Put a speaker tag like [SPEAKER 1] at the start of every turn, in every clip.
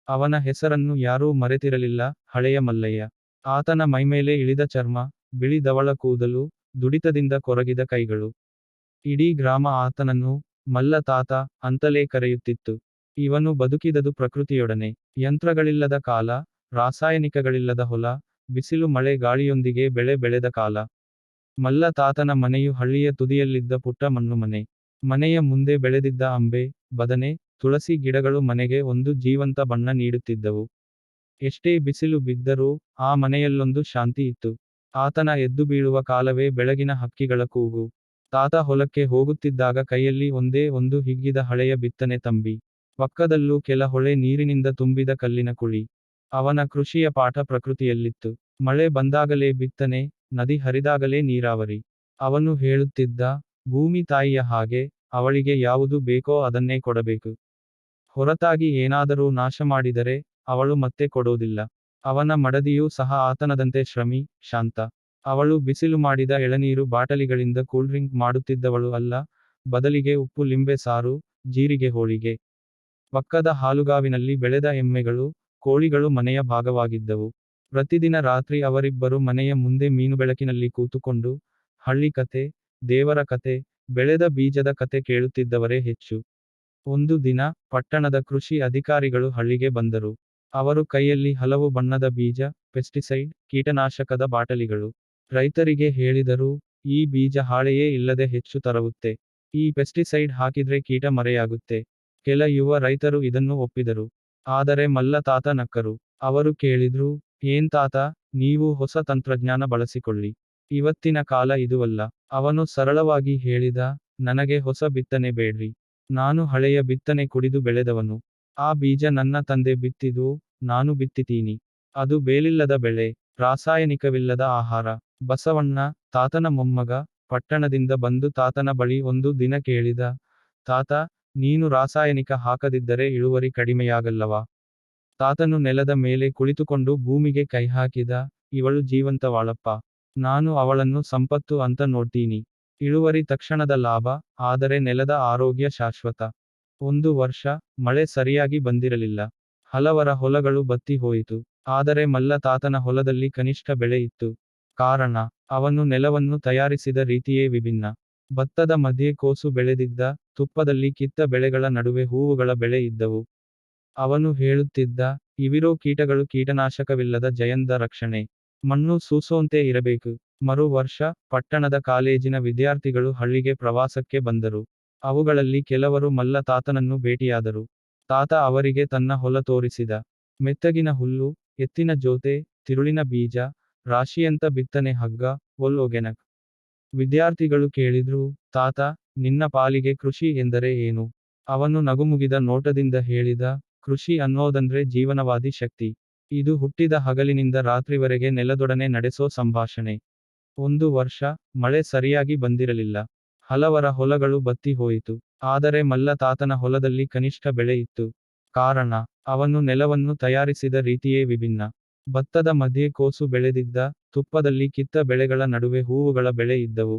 [SPEAKER 1] ಅವನ ಹೆಸರನ್ನು ಯಾರೂ ಮರೆತಿರಲಿಲ್ಲ, ಹಳೆಯ ಮಲ್ಲಯ್ಯ. ಆತನ ಮೈಮೇಲೆ ಇಳಿದ ಚರ್ಮ, ಬಿಳಿ ಧವಳ ಕೂದಲು, ದುಡಿತದಿಂದ ಕೊರಗಿದ ಕೈಗಳು. ಇಡೀ ಗ್ರಾಮ ಆತನನ್ನು ಮಲ್ಲ ತಾತ ಅಂತಲೇ ಕರೆಯುತ್ತಿತ್ತು. ಇವನು ಬದುಕಿದದು ಪ್ರಕೃತಿಯೊಡನೆ. ಯಂತ್ರಗಳಿಲ್ಲದ ಕಾಲ, ರಾಸಾಯನಿಕಗಳಿಲ್ಲದ ಹೊಲ, ಬಿಸಿಲು ಮಳೆ ಗಾಳಿಯೊಂದಿಗೆ ಬೆಳೆ ಬೆಳೆದ ಕಾಲ. ಮಲ್ಲ ತಾತನ ಮನೆಯು ಹಳ್ಳಿಯ ತುದಿಯಲ್ಲಿದ್ದ ಪುಟ್ಟ ಮಣ್ಣು ಮನೆ. ಮನೆಯ ಮುಂದೆ ಬೆಳೆದಿದ್ದ ಅಂಬೆ, ಬದನೆ, ತುಳಸಿ ಗಿಡಗಳು ಮನೆಗೆ ಒಂದು ಜೀವಂತ ಬಣ್ಣ ನೀಡುತ್ತಿದ್ದವು. ಎಷ್ಟೇ ಬಿಸಿಲು ಬಿದ್ದರೂ ಆ ಮನೆಯಲ್ಲೊಂದು ಶಾಂತಿ ಇತ್ತು. ಆತನ ಎದ್ದು ಬೀಳುವ ಕಾಲವೇ ಬೆಳಗಿನ ಹಕ್ಕಿಗಳ ಕೂಗು. ತಾತ ಹೊಲಕ್ಕೆ ಹೋಗುತ್ತಿದ್ದಾಗ ಕೈಯಲ್ಲಿ ಒಂದೇ ಒಂದು ಹಿಗ್ಗಿದ ಹಳೆಯ ಬಿತ್ತನೆ ತಂಬಿ. ಪಕ್ಕದಲ್ಲೂ ಕೆಲ ಹೊಳೆ ನೀರಿನಿಂದ ತುಂಬಿದ ಕಲ್ಲಿನ ಕುಳಿ. ಅವನ ಕೃಷಿಯ ಪಾಠ ಪ್ರಕೃತಿಯಲ್ಲಿತ್ತು. ಮಳೆ ಬಂದಾಗಲೇ ಬಿತ್ತನೆ, ನದಿ ಹರಿದಾಗಲೇ ನೀರಾವರಿ. ಅವನು ಹೇಳುತ್ತಿದ್ದ, ಭೂಮಿ ತಾಯಿಯ ಹಾಗೆ, ಅವಳಿಗೆ ಯಾವುದು ಬೇಕೋ ಅದನ್ನೇ ಕೊಡಬೇಕು. ಹೊರತಾಗಿ ಏನಾದರೂ ನಾಶ ಮಾಡಿದರೆ, ಅವಳು ಮತ್ತೆ ಕೊಡೋದಿಲ್ಲ. ಅವನ ಮಡದಿಯೂ ಸಹ ಆತನದಂತೆ ಶ್ರಮಿ, ಶಾಂತ. ಅವಳು ಬಿಸಿಲು ಮಾಡಿದ ಎಳನೀರು ಬಾಟಲಿಗಳಿಂದ ಕೂಲ್ಡ್ರಿಂಕ್ ಮಾಡುತ್ತಿದ್ದವಳು ಅಲ್ಲ, ಬದಲಿಗೆ ಉಪ್ಪು ಲಿಂಬೆ ಸಾರು, ಜೀರಿಗೆ ಹೋಳಿಗೆ. ಪಕ್ಕದ ಹಾಲುಗಾವಿನಲ್ಲಿ ಬೆಳೆದ ಎಮ್ಮೆಗಳು, ಕೋಳಿಗಳು ಮನೆಯ ಭಾಗವಾಗಿದ್ದವು. ಪ್ರತಿದಿನ ರಾತ್ರಿ ಅವರಿಬ್ಬರು ಮನೆಯ ಮುಂದೆ ಮೀನುಬೆಳಕಿನಲ್ಲಿ ಕೂತುಕೊಂಡು, ಹಳ್ಳಿ ಕತೆ, ದೇವರ ಕತೆ, ಬೆಳೆದ ಬೀಜದ ಕತೆ ಕೇಳುತ್ತಿದ್ದವರೇ ಹೆಚ್ಚು. ಒಂದು ದಿನ, ಪಟ್ಟಣದ ಕೃಷಿ ಅಧಿಕಾರಿಗಳು ಹಳ್ಳಿಗೆ ಬಂದರು. ಅವರು ಕೈಯಲ್ಲಿ ಹಲವು ಬಣ್ಣದ ಬೀಜ, ಪೆಸ್ಟಿಸೈಡ್, ಕೀಟನಾಶಕದ ಬಾಟಲಿಗಳು. ರೈತರಿಗೆ ಹೇಳಿದರು, ಈ ಬೀಜ ಹಾಳೆಯೇ ಇಲ್ಲದೆ ಹೆಚ್ಚು ತರವುತ್ತೆ. ಈ ಪೆಸ್ಟಿಸೈಡ್ ಹಾಕಿದ್ರೆ ಕೀಟ ಮರೆಯಾಗುತ್ತೆ. ಕೆಲ ಯುವ ರೈತರು ಇದನ್ನು ಒಪ್ಪಿದರು. ಆದರೆ ಮಲ್ಲ ತಾತ ನಕ್ಕರು. ಅವರು ಕೇಳಿದ್ರು, ಏನ್ ತಾತ, ನೀವು ಹೊಸ ತಂತ್ರಜ್ಞಾನ ಬಳಸಿಕೊಳ್ಳಿ. ಇವತ್ತಿನ ಕಾಲ ಇದುವಲ್ಲ. ಅವನು ಸರಳವಾಗಿ ಹೇಳಿದ, ನನಗೆ ಹೊಸ ಬಿತ್ತನೆ ಬೇಡ್ರಿ. ನಾನು ಹಳೆಯ ಬಿತ್ತನೆ ಕುಡಿದು ಬೆಳೆದವನು. ಆ ಬೀಜ ನನ್ನ ತಂದೆ ಬಿತ್ತಿದ್ದು, ನಾನು ಬಿತ್ತಿತೀನಿ. ಅದು ಬೇಲಿಲ್ಲದ ಬೆಳೆ, ರಾಸಾಯನಿಕವಿಲ್ಲದ ಆಹಾರ. ಬಸವಣ್ಣ, ತಾತನ ಮೊಮ್ಮಗ, ಪಟ್ಟಣದಿಂದ ಬಂದು ತಾತನ ಬಳಿ ಒಂದು ದಿನ ಕೇಳಿದ, ತಾತ, ನೀನು ರಾಸಾಯನಿಕ ಹಾಕದಿದ್ದರೆ ಇಳುವರಿ ಕಡಿಮೆಯಾಗಲ್ಲವಾ? ತಾತನು ನೆಲದ ಮೇಲೆ ಕುಳಿತುಕೊಂಡು ಭೂಮಿಗೆ ಕೈಹಾಕಿದ, ಇವಳು ಜೀವಂತವಾಳಪ್ಪ. ನಾನು ಅವಳನ್ನು ಸಂಪತ್ತು ಅಂತ ನೋಡ್ತೀನಿ. ಇಳುವರಿ ತಕ್ಷಣದ ಲಾಭ, ಆದರೆ ನೆಲದ ಆರೋಗ್ಯ ಶಾಶ್ವತ. ಒಂದು ವರ್ಷ, ಮಳೆ ಸರಿಯಾಗಿ ಬಂದಿರಲಿಲ್ಲ. ಹಲವರ ಹೊಲಗಳು ಬತ್ತಿ ಹೋಯಿತು. ಆದರೆ ಮಲ್ಲ ತಾತನ ಹೊಲದಲ್ಲಿ ಕನಿಷ್ಠ ಬೆಳೆ ಇತ್ತು. ಕಾರಣ, ಅವನು ನೆಲವನ್ನು ತಯಾರಿಸಿದ ರೀತಿಯೇ ವಿಭಿನ್ನ. ಭತ್ತದ ಮಧ್ಯೆ ಕೋಸು ಬೆಳೆದಿದ್ದ, ತುಪ್ಪದಲ್ಲಿ ಕಿತ್ತ ಬೆಳೆಗಳ ನಡುವೆ ಹೂವುಗಳ ಬೆಳೆ ಇದ್ದವು. ಅವನು ಹೇಳುತ್ತಿದ್ದ, ಇವಿರೋ ಕೀಟಗಳು ಕೀಟನಾಶಕವಿಲ್ಲದ ಜಯಂದ ರಕ್ಷಣೆ. ಮಣ್ಣು ಸೂಸೋಂತೆ ಇರಬೇಕು. ಮರು ವರ್ಷ, ಪಟ್ಟಣದ ಕಾಲೇಜಿನ ವಿದ್ಯಾರ್ಥಿಗಳು ಹಳ್ಳಿಗೆ ಪ್ರವಾಸಕ್ಕೆ ಬಂದರು. ಅವುಗಳಲ್ಲಿ ಕೆಲವರು ಮಲ್ಲ ತಾತನನ್ನು ಭೇಟಿಯಾದರು. ತಾತ ಅವರಿಗೆ ತನ್ನ ಹೊಲ ತೋರಿಸಿದ. ಮೆತ್ತಗಿನ ಹುಲ್ಲು, ಎತ್ತಿನ ಜೋತೆ, ತಿರುಳಿನ ಬೀಜ, ರಾಶಿಯಂತ ಬಿತ್ತನೆ ಹಗ್ಗ, ಒಗೆನಕ್. ವಿದ್ಯಾರ್ಥಿಗಳು ಕೇಳಿದ್ರು, ತಾತ, ನಿನ್ನ ಪಾಲಿಗೆ ಕೃಷಿ ಎಂದರೆ ಏನು? ಅವನು ನಗುಮುಗಿದ ನೋಟದಿಂದ ಹೇಳಿದ, ಕೃಷಿ ಅನ್ನೋದಂದ್ರೆ ಜೀವನವಾದಿ ಶಕ್ತಿ. ಇದು ಹುಟ್ಟಿದ ಹಗಲಿನಿಂದ ರಾತ್ರಿವರೆಗೆ ನೆಲದೊಡನೆ ನಡೆಸೋ ಸಂಭಾಷಣೆ. ಒಂದು ವರ್ಷ, ಮಳೆ ಸರಿಯಾಗಿ ಬಂದಿರಲಿಲ್ಲ. ಹಲವರ ಹೊಲಗಳು ಬತ್ತಿ ಹೋಯಿತು. ಆದರೆ ಮಲ್ಲ ತಾತನ ಹೊಲದಲ್ಲಿ ಕನಿಷ್ಠ ಬೆಳೆ ಇತ್ತು. ಕಾರಣ, ಅವನು ನೆಲವನ್ನು ತಯಾರಿಸಿದ ರೀತಿಯೇ ವಿಭಿನ್ನ. ಭತ್ತದ ಮಧ್ಯೆ ಕೋಸು ಬೆಳೆದಿದ್ದ, ತುಪ್ಪದಲ್ಲಿ ಕಿತ್ತ ಬೆಳೆಗಳ ನಡುವೆ ಹೂವುಗಳ ಬೆಳೆ ಇದ್ದವು.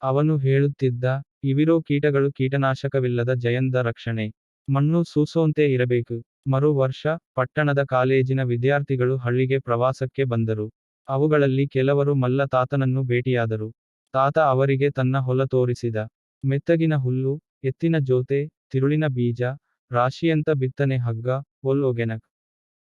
[SPEAKER 1] ಅವನು ಹೇಳುತ್ತಿದ್ದ, ಇವಿರೋ ಕೀಟಗಳು ಕೀಟನಾಶಕವಿಲ್ಲದ ಜಯಂದ ರಕ್ಷಣೆ. ಮಣ್ಣು ಸೂಸೋಂತೆ ಇರಬೇಕು. ಮರು ವರ್ಷ, ಪಟ್ಟಣದ ಕಾಲೇಜಿನ ವಿದ್ಯಾರ್ಥಿಗಳು ಹಳ್ಳಿಗೆ ಪ್ರವಾಸಕ್ಕೆ ಬಂದರು. ಅವುಗಳಲ್ಲಿ ಕೆಲವರು ಮಲ್ಲ ತಾತನನ್ನು ಭೇಟಿಯಾದರು. ತಾತ ಅವರಿಗೆ ತನ್ನ ಹೊಲ ತೋರಿಸಿದ. ಮೆತ್ತಗಿನ ಹುಲ್ಲು, ಎತ್ತಿನ ಜೋತೆ, ತಿರುಳಿನ ಬೀಜ, ರಾಶಿಯಂತ ಬಿತ್ತನೆ ಹಗ್ಗ, ಒಗೆನಕ್.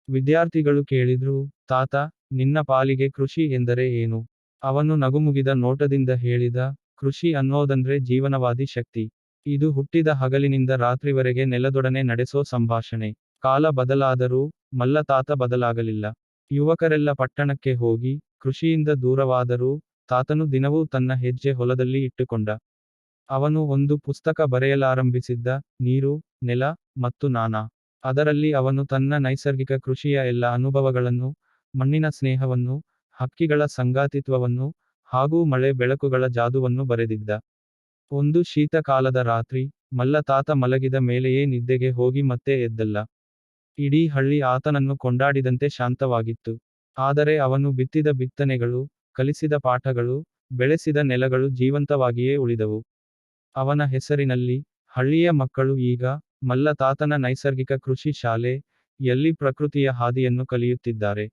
[SPEAKER 1] ವಿದ್ಯಾರ್ಥಿಗಳು ಕೇಳಿದ್ರು, ತಾತ, ನಿನ್ನ ಪಾಲಿಗೆ ಕೃಷಿ ಎಂದರೆ ಏನು? ಅವನು ನಗುಮುಗಿದ ನೋಟದಿಂದ ಹೇಳಿದ, ಕೃಷಿ ಅನ್ನೋದಂದ್ರೆ ಜೀವನವಾದಿ ಶಕ್ತಿ. ಇದು ಹುಟ್ಟಿದ ಹಗಲಿನಿಂದ ರಾತ್ರಿವರೆಗೆ ನೆಲದೊಡನೆ ನಡೆಸೋ ಸಂಭಾಷಣೆ. ಕಾಲ ಬದಲಾದರೂ, ಮಲ್ಲ ತಾತ ಬದಲಾಗಲಿಲ್ಲ. ಯುವಕರೆಲ್ಲ ಪಟ್ಟಣಕ್ಕೆ ಹೋಗಿ, ಕೃಷಿಯಿಂದ ದೂರವಾದರೂ, ತಾತನು ದಿನವೂ ತನ್ನ ಹೆಜ್ಜೆ ಹೊಲದಲ್ಲಿ ಇಟ್ಟುಕೊಂಡ. ಅವನು ಒಂದು ಪುಸ್ತಕ ಬರೆಯಲಾರಂಭಿಸಿದ್ದ, ನೀರು, ನೆಲ, ಮತ್ತು ನಾನ. ಅದರಲ್ಲಿ ಅವನು ತನ್ನ ನೈಸರ್ಗಿಕ ಕೃಷಿಯ ಎಲ್ಲ ಅನುಭವಗಳನ್ನು, ಮಣ್ಣಿನ ಸ್ನೇಹವನ್ನು, ಹಕ್ಕಿಗಳ ಸಂಗಾತಿತ್ವವನ್ನು, ಹಾಗೂ ಮಳೆ ಬೆಳಕುಗಳ ಜಾದುವನ್ನು ಬರೆದಿದ್ದ. ಒಂದು ಶೀತಕಾಲದ ರಾತ್ರಿ, ಮಲ್ಲ ತಾತ ಮಲಗಿದ ಮೇಲೆಯೇ ನಿದ್ದೆಗೆ ಹೋಗಿ ಮತ್ತೆ ಎದ್ದಲ್ಲ. ಇಡೀ ಹಳ್ಳಿ ಆತನನ್ನು ಕೊಂಡಾಡಿದಂತೆ ಶಾಂತವಾಗಿತ್ತು. ಆದರೆ ಅವನು ಬಿತ್ತಿದ ಬಿತ್ತನೆಗಳು, ಕಲಿಸಿದ ಪಾಠಗಳು, ಬೆಳೆಸಿದ ನೆಲಗಳು ಜೀವಂತವಾಗಿಯೇ ಉಳಿದವು. ಅವನ ಹೆಸರಿನಲ್ಲಿ, ಹಳ್ಳಿಯ ಮಕ್ಕಳು ಈಗ, ಮಲ್ಲ ತಾತನ ನೈಸರ್ಗಿಕ ಕೃಷಿ ಶಾಲೆ ಯಲ್ಲಿ ಪ್ರಕೃತಿಯ ಹಾದಿಯನ್ನು ಕಲಿಯುತ್ತಿದ್ದಾರೆ.